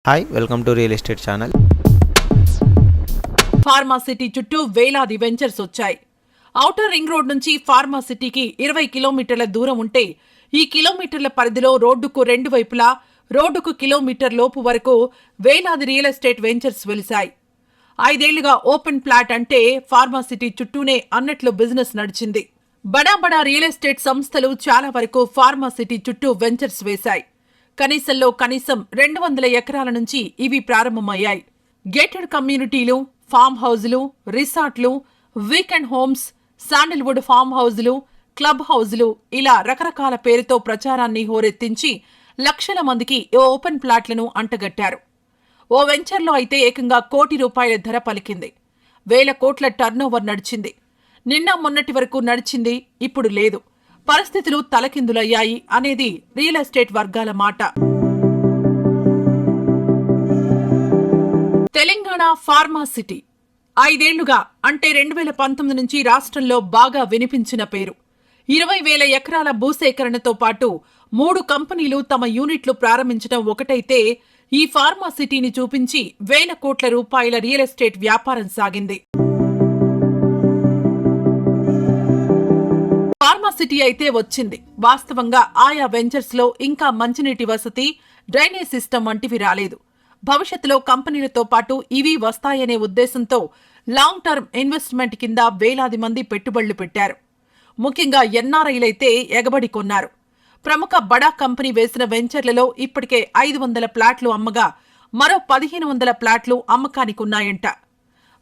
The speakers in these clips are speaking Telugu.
Hi welcome to real estate channel. Pharma city చుట్టూ వేలాది వెంచర్స్ వచ్చాయి. ఔటర్ రింగ్ రోడ్ నుంచి ఫార్మా సిటీకి 20 కిలోమీటర్ల దూరం ఉంటే ఈ కిలోమీటర్ల పరిధిలో రోడ్డుకు రెండు వైపులా రోడ్డుకు కిలోమీటర్ లోపు వరకు వేలాది రియల్ ఎస్టేట్ వెంచర్స్ వెలిశాయి. 5 ఏళ్లుగా ఓపెన్ ప్లాట్ అంటే ఫార్మా సిటీ చుట్టూనే అన్నట్లు బిజినెస్ నడిచింది. బడా బడా రియల్ ఎస్టేట్ సంస్థలు చాలా వరకు ఫార్మా సిటీ చుట్టూ వెంచర్స్ వేశాయి. కనీసంలో కనీసం 200 ఎకరాల నుంచి ఇవి ప్రారంభమయ్యాయి. గేటెడ్ కమ్యూనిటీలు, ఫామ్ హౌజులు, రిసార్ట్లు, వీకెండ్ హోమ్స్, శాండిల్వుడ్ ఫామ్ హౌజులు, క్లబ్ హౌజులు ఇలా రకరకాల పేరుతో ప్రచారాన్ని హోరెత్తించి లక్షల మందికి ఓపెన్ ప్లాట్లను అంటగట్టారు. ఓ వెంచర్లో అయితే ఏకంగా ₹1 కోటి ధర పలికింది. వేల కోట్ల టర్నోవర్ నడిచింది. నిన్న మొన్నటి వరకు నడిచింది, ఇప్పుడు లేదు. పరిస్థితులు తలకిందులయ్యాయి అనేది రియల్ ఎస్టేట్ వర్గాల మాట. తెలంగాణ ఫార్మా సిటీ 5 ఏళ్లుగా అంటే 2019 నుంచి రాష్ట్రంలో బాగా వినిపించిన పేరు. 20,000 ఎకరాల భూసేకరణతో పాటు 3 కంపెనీలు తమ యూనిట్లు ప్రారంభించడం ఒకటైతే ఈ ఫార్మా సిటీని చూపించి వేల కోట్ల రూపాయల రియల్ ఎస్టేట్ వ్యాపారం సాగింది. ఫార్మా సిటీ అయితే వచ్చింది. వాస్తవంగా ఆయా వెంచర్స్ లో ఇంకా మంచినీటి వసతి, డ్రైనేజ్ సిస్టమ్ వంటివి రాలేదు. భవిష్యత్తులో కంపెనీలతో పాటు ఇవి వస్తాయనే ఉద్దేశంతో లాంగ్ టర్మ్ ఇన్వెస్ట్మెంట్ కింద వేలాది మంది పెట్టుబడులు పెట్టారు. ముఖ్యంగా ఎన్ఆర్ఐలైతే ఎగబడి కొన్నారు. ప్రముఖ బడా కంపెనీ వేసిన వెంచర్లలో ఇప్పటికే 500 ప్లాట్లు అమ్మగా మరో 1,500 ప్లాట్లు అమ్మకానికున్నాయంట.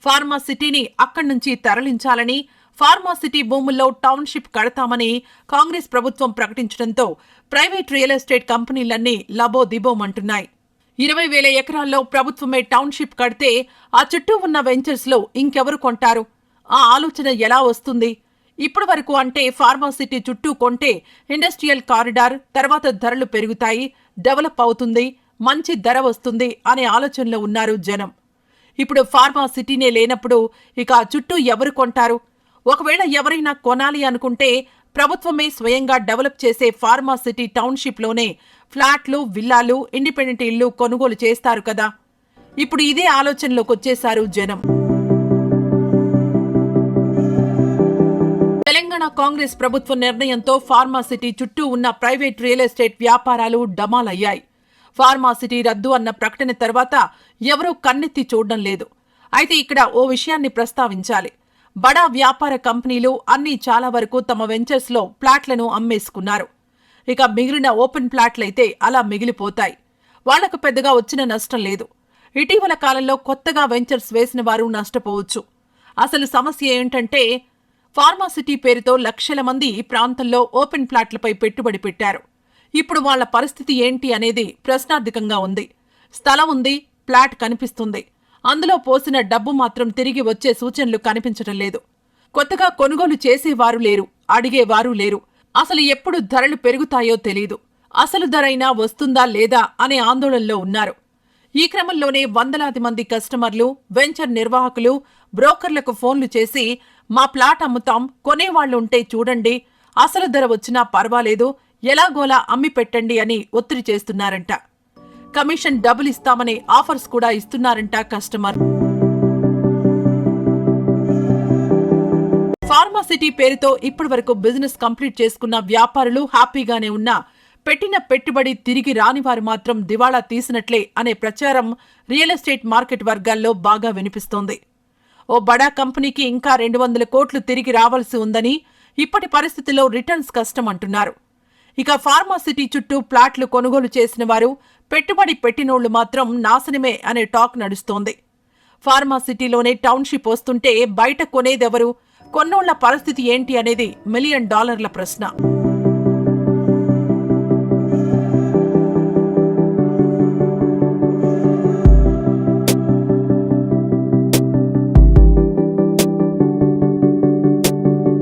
ఫార్మా సిటీని అక్కడి నుంచి తరలించాలని, ఫార్మా సిటీ భూముల్లో టౌన్షిప్ కడతామని కాంగ్రెస్ ప్రభుత్వం ప్రకటించడంతో ప్రైవేట్ రియల్ ఎస్టేట్ కంపెనీలన్నీ లబోదిబోమంటున్నాయి. 20,000 ఎకరాల్లో ప్రభుత్వమే టౌన్షిప్ కడితే ఆ చుట్టూ ఉన్న వెంచర్స్ లో ఇంకెవరు కొంటారు? ఆ ఆలోచన ఎలా వస్తుంది? ఇప్పటి వరకు అంటే ఫార్మా సిటీ చుట్టూ కొంటే ఇండస్ట్రియల్ కారిడార్, తర్వాత ధరలు పెరుగుతాయి, డెవలప్ అవుతుంది, మంచి ధర వస్తుంది అనే ఆలోచనలో ఉన్నారు జనం. ఇప్పుడు ఫార్మా సిటీనే లేనప్పుడు ఇక ఆ చుట్టూ ఎవరు కొంటారు? ఒకవేళ ఎవరైనా కొనాలి అనుకుంటే ప్రభుత్వమే స్వయంగా డెవలప్ చేసే ఫార్మా సిటీ టౌన్షిప్ లోనే ఫ్లాట్లు, విల్లాలు, ఇండిపెండెంట్ ఇళ్లు కొనుగోలు చేస్తారు కదా. ఇప్పుడు ఇదే ఆలోచనలోకి వచ్చేశారు జనం. తెలంగాణ కాంగ్రెస్ ప్రభుత్వ నిర్ణయంతో ఫార్మా సిటీ చుట్టూ ఉన్న ప్రైవేట్ రియల్ ఎస్టేట్ వ్యాపారాలు డమాలయ్యాయి. ఫార్మా సిటీ రద్దు అన్న ప్రకటన తర్వాత ఎవరూ కన్నెత్తి చూడడం లేదు. అయితే ఇక్కడ ఓ విషయాన్ని ప్రస్తావించాలి. బడా వ్యాపార కంపెనీలు అన్నీ చాలా వరకు తమ వెంచర్స్ లో ప్లాట్లను అమ్మేసుకున్నారు. ఇక మిగిలిన ఓపెన్ ప్లాట్లయితే అలా మిగిలిపోతాయి. వాళ్లకు పెద్దగా వచ్చిన నష్టం లేదు. ఇటీవల కాలంలో కొత్తగా వెంచర్స్ వేసిన వారు నష్టపోవచ్చు. అసలు సమస్య ఏంటంటే ఫార్మా సిటీ పేరుతో లక్షల మంది ఈ ప్రాంతంలో ఓపెన్ ప్లాట్లపై పెట్టుబడి పెట్టారు. ఇప్పుడు వాళ్ల పరిస్థితి ఏంటి అనేది ప్రశ్నార్థకంగా ఉంది. స్థలం ఉంది, ప్లాట్ కనిపిస్తుంది. అందులో పోసిన డబ్బు మాత్రం తిరిగి వచ్చే సూచనలు కనిపించడం లేదు. కొత్తగా కొనుగోలు చేసేవారు లేరు, అడిగేవారు లేరు. అసలు ఎప్పుడు ధరలు పెరుగుతాయో తెలీదు. అసలు ధరైనా వస్తుందా లేదా అనే ఆందోళనలో ఉన్నారు. ఈ క్రమంలోనే వందలాది మంది కస్టమర్లు, వెంచర్ నిర్వాహకులు, బ్రోకర్లకు ఫోన్లు చేసి మా ప్లాట్ అమ్ముతాం, కొనేవాళ్లుంటే చూడండి, అసలు ధర వచ్చినా పర్వాలేదు, ఎలాగోలా అమ్మి పెట్టండి అని ఒత్తిడి చేస్తున్నారంట. కమిషన్ డబ్బులు ఇస్తామనే ఆఫర్స్ కూడా ఇస్తున్నారంట కస్టమర్. ఫార్మా సిటీ పేరుతో ఇప్పటి వరకు బిజినెస్ కంప్లీట్ చేసుకున్న వ్యాపారులు హ్యాపీగానే ఉన్నా పెట్టిన పెట్టుబడి తిరిగి రాని వారు మాత్రం దివాళా తీసినట్లే అనే ప్రచారం రియల్ ఎస్టేట్ మార్కెట్ వర్గాల్లో బాగా వినిపిస్తోంది. ఓ బడా కంపెనీకి ఇంకా 200 కోట్లు తిరిగి రావాల్సి ఉందని, ఇప్పటి పరిస్థితిలో రిటర్న్స్ కష్టం అంటున్నారు. ఇక ఫార్మా సిటీ చుట్టూ ప్లాట్లు కొనుగోలు చేసిన వారు, పెట్టుబడి పెట్టినోళ్లు మాత్రం నాశనమే అనే టాక్ నడుస్తోంది. ఫార్మా సిటీలోనే టౌన్షిప్ వస్తుంటే బయట కొనేదెవరు? కొన్నోళ్ల పరిస్థితి ఏంటి అనేది $1 మిలియన్ ప్రశ్న.